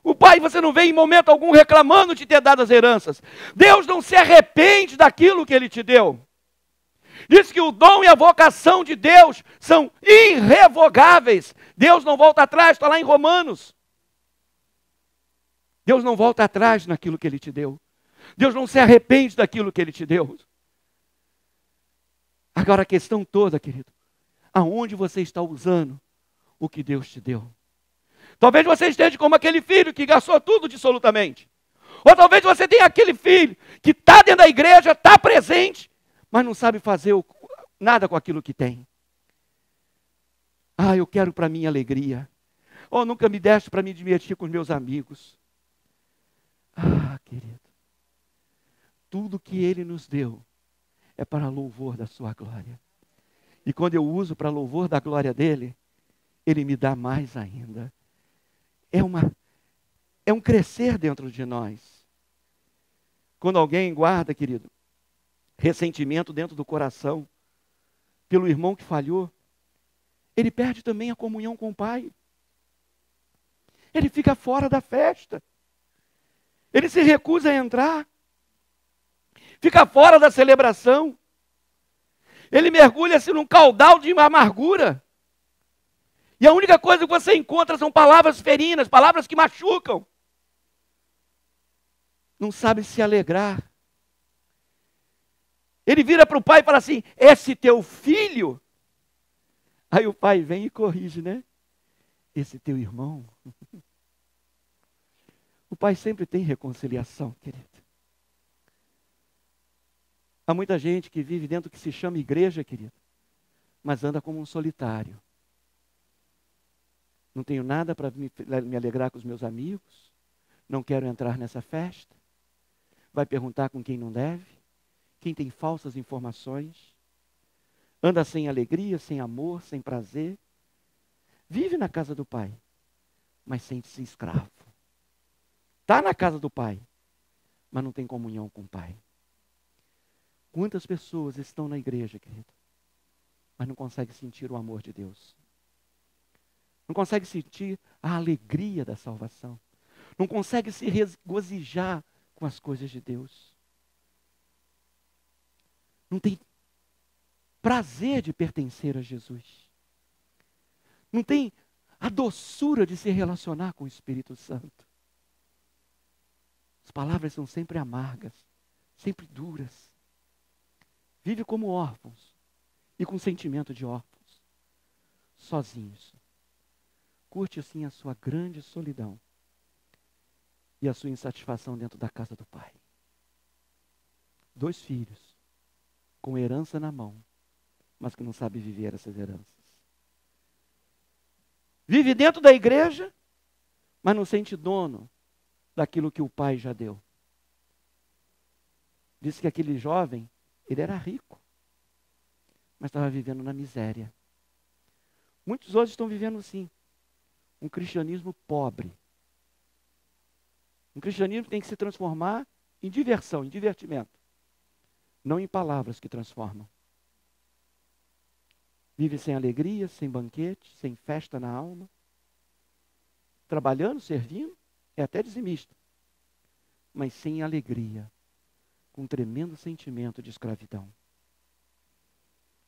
O pai, você não vê em momento algum reclamando de ter dado as heranças. Deus não se arrepende daquilo que Ele te deu. Diz que o dom e a vocação de Deus são irrevogáveis. Deus não volta atrás, está lá em Romanos. Deus não volta atrás naquilo que Ele te deu. Deus não se arrepende daquilo que Ele te deu. Agora a questão toda, querido, aonde você está usando o que Deus te deu? Talvez você esteja como aquele filho que gastou tudo absolutamente. Ou talvez você tenha aquele filho que está dentro da igreja, está presente, mas não sabe fazer nada com aquilo que tem. Eu quero para mim alegria. Nunca me deste para me divertir com os meus amigos. Querido, tudo que Ele nos deu é para louvor da sua glória. E quando eu uso para louvor da glória dEle, Ele me dá mais ainda. É um crescer dentro de nós. Quando alguém guarda, querido, ressentimento dentro do coração, pelo irmão que falhou, ele perde também a comunhão com o Pai. ele fica fora da festa. Ele se recusa a entrar. Fica fora da celebração. Ele mergulha-se num caudal de amargura. E a única coisa que você encontra são palavras ferinas, palavras que machucam. Não sabe se alegrar. Ele vira para o pai e fala assim: esse teu filho? Aí o pai vem e corrige, né? Esse teu irmão? O pai sempre tem reconciliação, querido. Há muita gente que vive dentro do que se chama igreja, querido, mas anda como um solitário. Não tenho nada para me alegrar com os meus amigos, não quero entrar nessa festa. Vai perguntar com quem não deve, quem tem falsas informações, anda sem alegria, sem amor, sem prazer. Vive na casa do pai, mas sente-se escravo. Está na casa do pai, mas não tem comunhão com o pai. Quantas pessoas estão na igreja, querido, mas não conseguem sentir o amor de Deus? Não conseguem sentir a alegria da salvação. Não conseguem se regozijar com as coisas de Deus. Não tem prazer de pertencer a Jesus. Não tem a doçura de se relacionar com o Espírito Santo. As palavras são sempre amargas, sempre duras. Vive como órfãos e com sentimento de órfãos, sozinhos. Curte assim a sua grande solidão e a sua insatisfação dentro da casa do pai. 2 filhos com herança na mão, mas que não sabe viver essas heranças. Vive dentro da igreja, mas não sente dono daquilo que o pai já deu. Disse que aquele jovem, ele era rico, mas estava vivendo na miséria. Muitos hoje estão vivendo assim, um cristianismo pobre. Um cristianismo que tem que se transformar em diversão, em divertimento, não em palavras que transformam. Vive sem alegria, sem banquete, sem festa na alma, trabalhando, servindo, é até dizimista, mas sem alegria, com um tremendo sentimento de escravidão.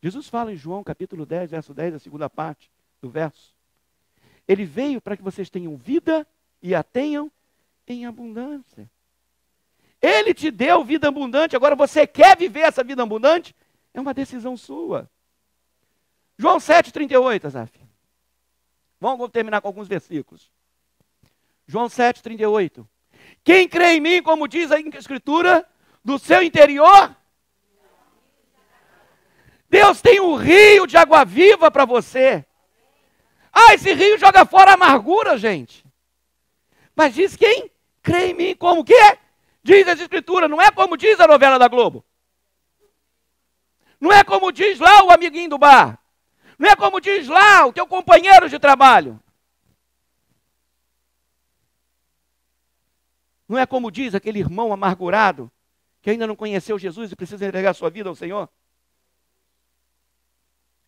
Jesus fala em João capítulo 10, verso 10, a segunda parte do verso. Ele veio para que vocês tenham vida e a tenham em abundância. Ele te deu vida abundante, agora você quer viver essa vida abundante? É uma decisão sua. João 7,38, Azaf. Vamos terminar com alguns versículos. João 7,38. Quem crê em mim, como diz a Escritura, do seu interior, Deus tem um rio de água viva para você. Ah, esse rio joga fora a amargura, gente. Mas diz quem crê em mim, como que é? Diz a Escritura, não é como diz a novela da Globo. Não é como diz lá o amiguinho do bar. Não é como diz lá o teu companheiro de trabalho. Não é como diz aquele irmão amargurado que ainda não conheceu Jesus e precisa entregar sua vida ao Senhor.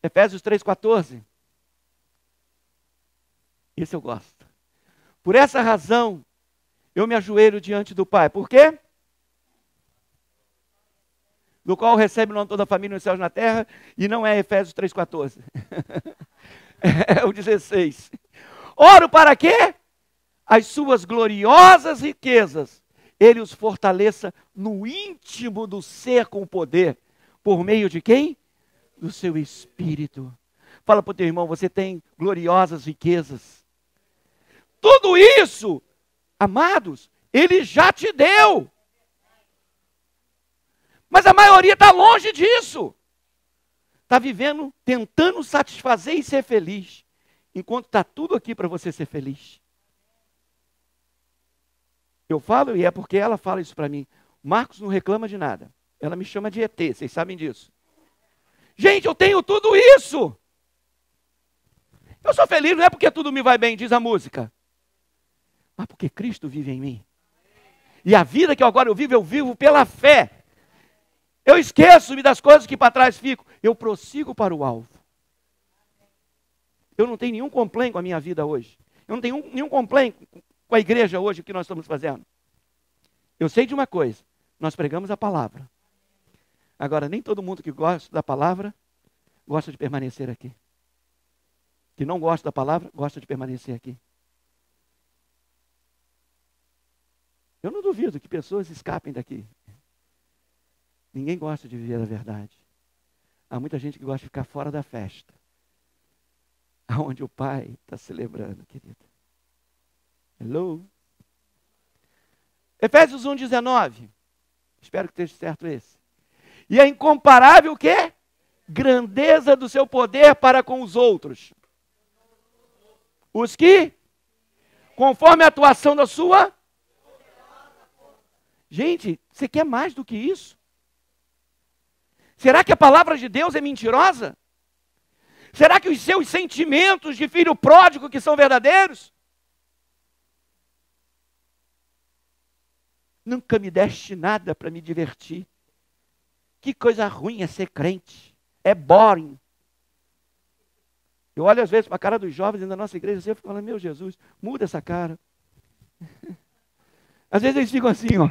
Efésios 3,14. Esse eu gosto. Por essa razão, eu me ajoelho diante do Pai. Por quê? Do qual recebe o nome toda a família nos céus e na terra, e não é Efésios 3,14. É o 16. Oro para quê? As suas gloriosas riquezas, Ele os fortaleça no íntimo do ser com poder. Por meio de quem? Do seu Espírito. Fala para o teu irmão, você tem gloriosas riquezas. Tudo isso, amados, Ele já te deu. Mas a maioria está longe disso. Está vivendo, tentando satisfazer e ser feliz. Enquanto está tudo aqui para você ser feliz. Eu falo, e é porque ela fala isso para mim. Marcos não reclama de nada. Ela me chama de ET, vocês sabem disso. Gente, eu tenho tudo isso. Eu sou feliz, não é porque tudo me vai bem, diz a música. Mas porque Cristo vive em mim. E a vida que agora eu vivo pela fé. Eu esqueço-me das coisas que para trás ficam. Eu prossigo para o alvo. Eu não tenho nenhum complaint com a minha vida hoje. Eu não tenho nenhum complaint com a igreja hoje, o que nós estamos fazendo. Eu sei de uma coisa, nós pregamos a palavra. Agora, nem todo mundo que gosta da palavra, gosta de permanecer aqui. Que não gosta da palavra, gosta de permanecer aqui. Eu não duvido que pessoas escapem daqui. Ninguém gosta de viver a verdade. Há muita gente que gosta de ficar fora da festa. Aonde o Pai está celebrando, querido. Hello? Efésios 1:19. Espero que esteja certo esse. E a incomparável o quê? Grandeza do seu poder para com os outros. Os que, conforme a atuação da sua... Gente, você quer mais do que isso? Será que a palavra de Deus é mentirosa? Será que os seus sentimentos de filho pródigo que são verdadeiros? Nunca me deste nada para me divertir. Que coisa ruim é ser crente. É boring. Eu olho às vezes para a cara dos jovens da nossa igreja e eu fico falando, meu Jesus, muda essa cara. Às vezes eles ficam assim, ó.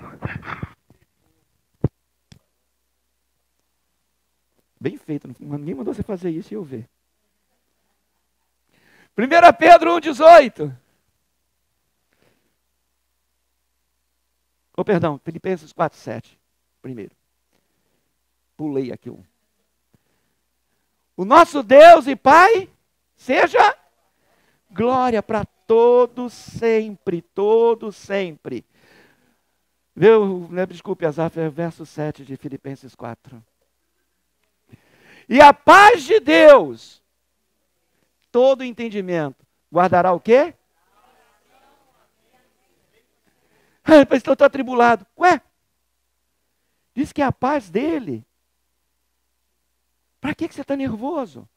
Bem feito, ninguém mandou você fazer isso e eu ver. 1 Pedro 1,18. Perdão, Filipenses 4,7. Primeiro. Pulei aqui um. O nosso Deus e Pai, seja glória para todos sempre, todos sempre. Desculpe, Asaf, é verso 7 de Filipenses 4. E a paz de Deus, todo entendimento, guardará o quê? Mas eu estou atribulado. Ué, diz que é a paz dele. Para que você está nervoso?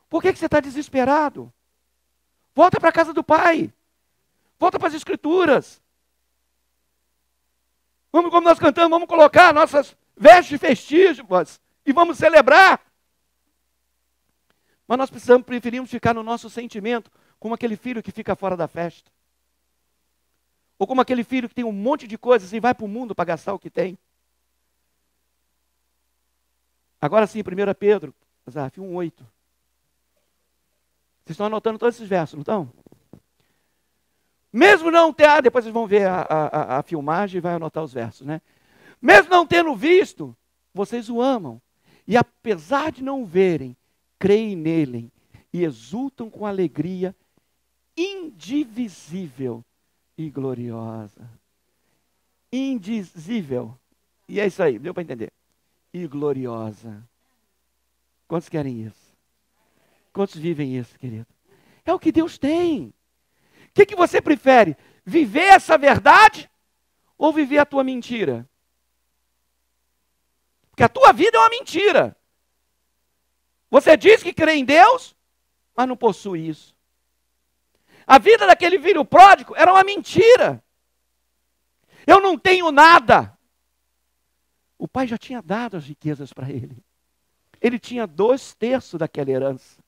Por que você está desesperado? Volta para a casa do Pai. Volta para as Escrituras. Vamos, como nós cantamos, vamos colocar nossas vestes festivas e vamos celebrar. Mas nós preferimos ficar no nosso sentimento, como aquele filho que fica fora da festa. Ou como aquele filho que tem um monte de coisas e vai para o mundo para gastar o que tem. Agora sim, 1 Pedro, 1,8. Vocês estão anotando todos esses versos, não estão? Mesmo não ter... depois vocês vão ver a filmagem e vai anotar os versos, né? Mesmo não tendo visto, vocês o amam. E apesar de não o verem, creem nele e exultam com alegria indivisível e gloriosa. Indizível. E é isso aí, deu para entender. E gloriosa. Quantos querem isso? Quantos vivem isso, querido? É o que Deus tem. O que você prefere? Viver essa verdade ou viver a tua mentira? Porque a tua vida é uma mentira. Você diz que crê em Deus, mas não possui isso. A vida daquele filho pródigo era uma mentira. Eu não tenho nada. O pai já tinha dado as riquezas para ele. Ele tinha 2/3 daquela herança.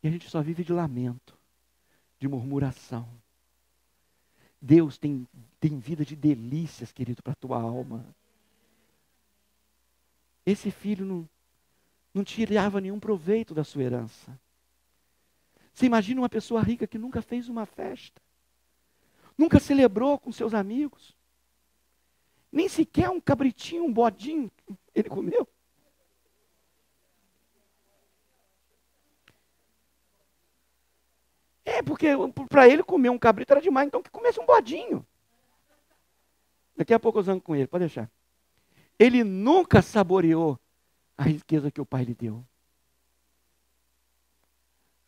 E a gente só vive de lamento, de murmuração. Deus tem vida de delícias, querido, para a tua alma. Esse filho não tirava nenhum proveito da sua herança. Você imagina uma pessoa rica que nunca fez uma festa, nunca celebrou com seus amigos, nem sequer um cabritinho, um bodinho ele comeu. Porque para ele comer um cabrito era demais, então que comesse um bodinho. Daqui a pouco eu zango com ele, pode deixar. Ele nunca saboreou a riqueza que o pai lhe deu.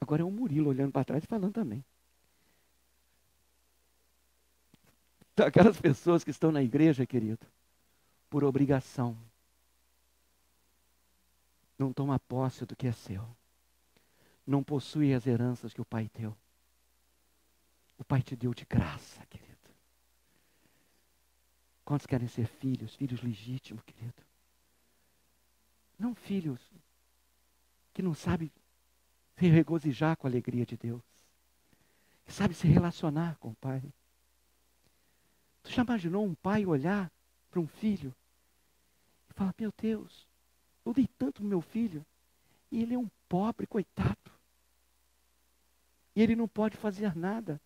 Agora é o Murilo olhando para trás e falando também. Então, aquelas pessoas que estão na igreja, querido, por obrigação, não tomam posse do que é seu. Não possuem as heranças que o pai deu. O pai te deu de graça, querido. Quantos querem ser filhos? Filhos legítimos, querido. Não filhos que não sabem se regozijar com a alegria de Deus. Que sabe se relacionar com o Pai. Tu já imaginou um pai olhar para um filho e falar, meu Deus, eu dei tanto no meu filho e ele é um pobre, coitado. E ele não pode fazer nada,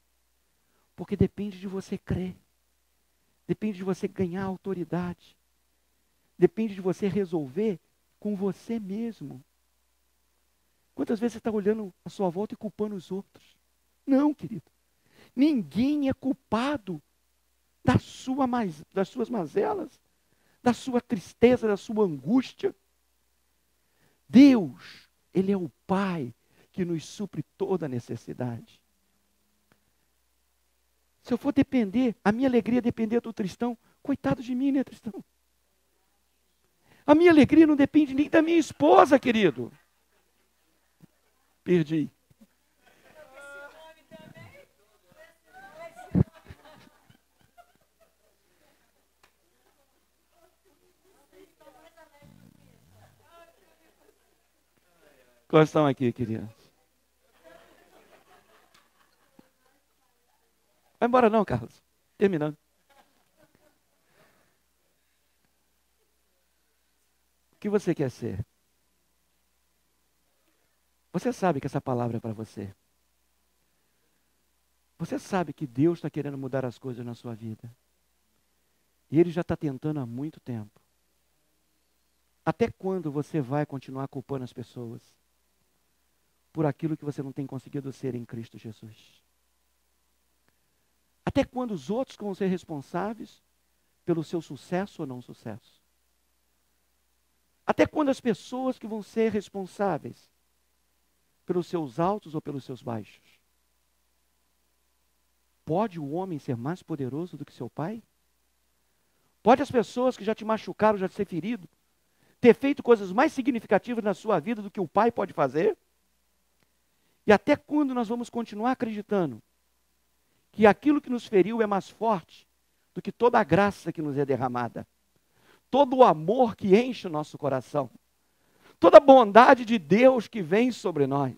porque depende de você crer. Depende de você ganhar autoridade. Depende de você resolver com você mesmo. Quantas vezes você está olhando à sua volta e culpando os outros? Não, querido. Ninguém é culpado das suas mazelas, da sua tristeza, da sua angústia. Deus, Ele é o Pai que nos supre toda a necessidade. Se eu for depender, a minha alegria depender do Tristão, coitado de mim, né, Tristão? A minha alegria não depende nem da minha esposa, querido. Perdi. Quais estão aqui, queridos? Vai embora não, Carlos. Terminando. O que você quer ser? Você sabe que essa palavra é para você. Você sabe que Deus está querendo mudar as coisas na sua vida. E Ele já está tentando há muito tempo. Até quando você vai continuar culpando as pessoas por aquilo que você não tem conseguido ser em Cristo Jesus? Até quando os outros vão ser responsáveis pelo seu sucesso ou não sucesso? Até quando as pessoas que vão ser responsáveis pelos seus altos ou pelos seus baixos? Pode o homem ser mais poderoso do que seu pai? Pode as pessoas que já te machucaram, já te ser ferido, ter feito coisas mais significativas na sua vida do que o pai pode fazer? E até quando nós vamos continuar acreditando que aquilo que nos feriu é mais forte do que toda a graça que nos é derramada? Todo o amor que enche o nosso coração, toda a bondade de Deus que vem sobre nós,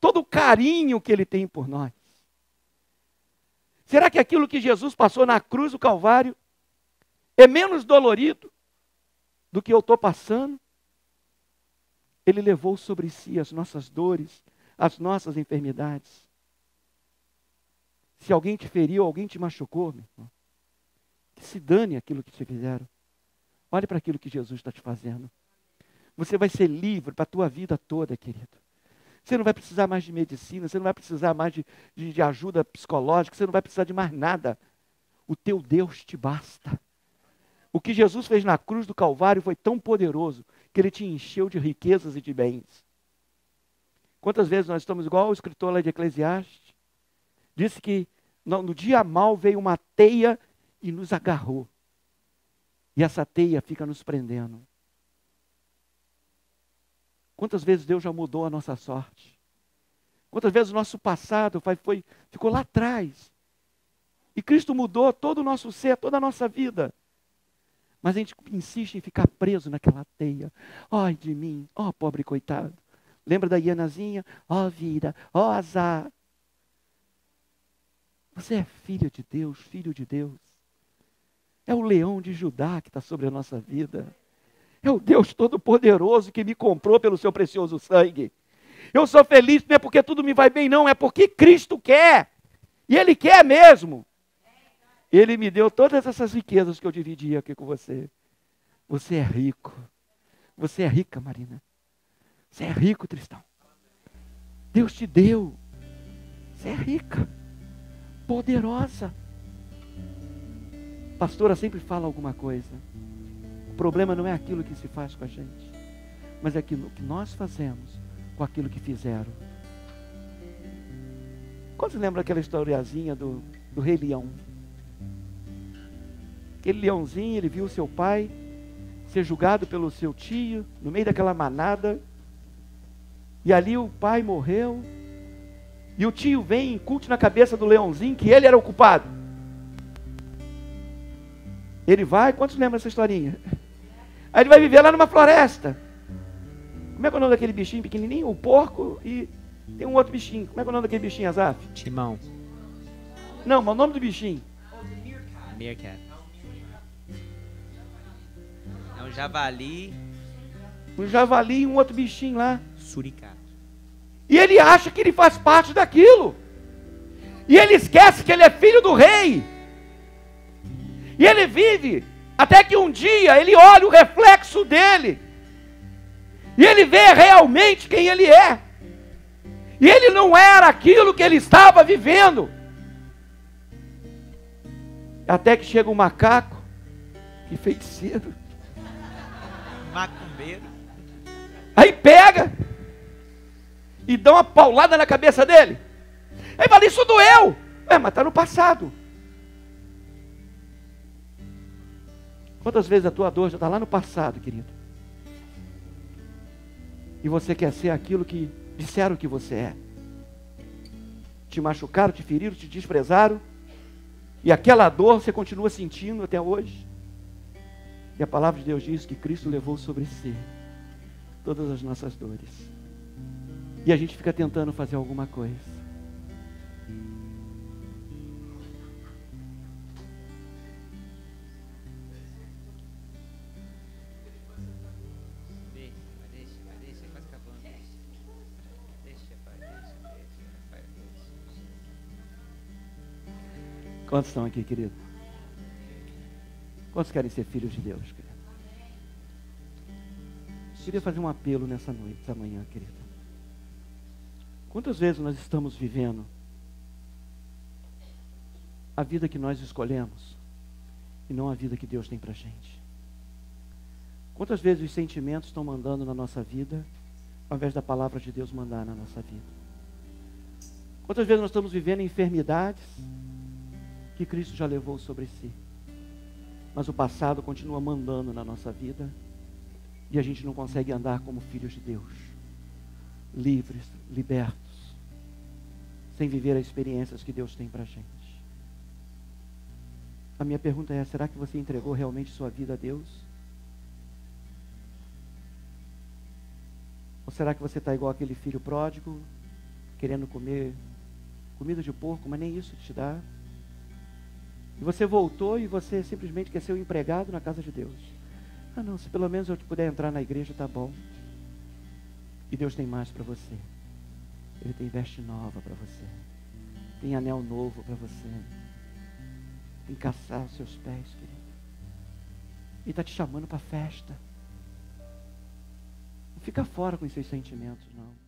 todo o carinho que Ele tem por nós. Será que aquilo que Jesus passou na cruz do Calvário é menos dolorido do que eu estou passando? Ele levou sobre si as nossas dores, as nossas enfermidades. Se alguém te feriu, alguém te machucou, meu irmão, que se dane aquilo que te fizeram. Olhe para aquilo que Jesus está te fazendo. Você vai ser livre para a tua vida toda, querido. Você não vai precisar mais de medicina, você não vai precisar mais de ajuda psicológica, você não vai precisar de mais nada. O teu Deus te basta. O que Jesus fez na cruz do Calvário foi tão poderoso que Ele te encheu de riquezas e de bens. Quantas vezes nós estamos igual o escritor lá de Eclesiastes? Disse que no dia mau veio uma teia e nos agarrou. E essa teia fica nos prendendo. Quantas vezes Deus já mudou a nossa sorte? Quantas vezes o nosso passado ficou lá atrás? E Cristo mudou todo o nosso ser, toda a nossa vida. Mas a gente insiste em ficar preso naquela teia. Ai de mim, ó pobre coitado. Lembra da Ianazinha? Ó vida, ó azar. Você é filho de Deus, filho de Deus. É o leão de Judá que está sobre a nossa vida. É o Deus Todo-Poderoso que me comprou pelo seu precioso sangue. Eu sou feliz não é porque tudo me vai bem, não. É porque Cristo quer. E Ele quer mesmo. Ele me deu todas essas riquezas que eu dividi aqui com você. Você é rico. Você é rica, Marina. Você é rico, Tristão. Deus te deu. Você é rica. Poderosa. A pastora sempre fala alguma coisa. O problema não é aquilo que se faz com a gente, mas é aquilo que nós fazemos com aquilo que fizeram. Quantos lembram aquela historiazinha do Rei Leão? Aquele leãozinho, ele viu seu pai ser julgado pelo seu tio, no meio daquela manada, e ali o pai morreu, e o tio vem e incute na cabeça do leãozinho que ele era o culpado. Ele vai, quantos lembram dessa historinha? Aí ele vai viver lá numa floresta. Como é que é o nome daquele bichinho pequenininho? O porco e tem um outro bichinho. Como é que é o nome daquele bichinho, Azaf? Timão. Não, mas o nome do bichinho. Meerkat. É um javali. Um javali e um outro bichinho lá. Suricato. E ele acha que ele faz parte daquilo. E ele esquece que ele é filho do rei. E ele vive até que um dia ele olha o reflexo dele. E ele vê realmente quem ele é. E ele não era aquilo que ele estava vivendo. Até que chega um macaco, que feiticeiro. Macumbeiro. Aí pega e dá uma paulada na cabeça dele. Aí fala, isso doeu. Mas está no passado. Quantas vezes a tua dor já está lá no passado, querido? E você quer ser aquilo que disseram que você é. Te machucaram, te feriram, te desprezaram. E aquela dor você continua sentindo até hoje. E a palavra de Deus diz que Cristo levou sobre si todas as nossas dores. E a gente fica tentando fazer alguma coisa. Deixa, quase acabando. Deixa, pai, pai. Quantos estão aqui, querido? Quantos querem ser filhos de Deus, querido? Queria fazer um apelo nessa noite, essa manhã, querido. Quantas vezes nós estamos vivendo a vida que nós escolhemos e não a vida que Deus tem pra gente? Quantas vezes os sentimentos estão mandando na nossa vida ao invés da palavra de Deus mandar na nossa vida? Quantas vezes nós estamos vivendo enfermidades que Cristo já levou sobre si, mas o passado continua mandando na nossa vida e a gente não consegue andar como filhos de Deus, livres, libertos, sem viver as experiências que Deus tem pra gente? A minha pergunta é, será que você entregou realmente sua vida a Deus? Ou será que você está igual aquele filho pródigo, querendo comer comida de porco, mas nem isso te dá? E você voltou e você simplesmente quer ser um empregado na casa de Deus. Ah não, se pelo menos eu puder entrar na igreja, tá bom. E Deus tem mais para você. Ele tem veste nova para você. Tem anel novo para você. Tem calçar os seus pés, querido. Ele está te chamando para a festa. Não fica fora com os seus sentimentos, não.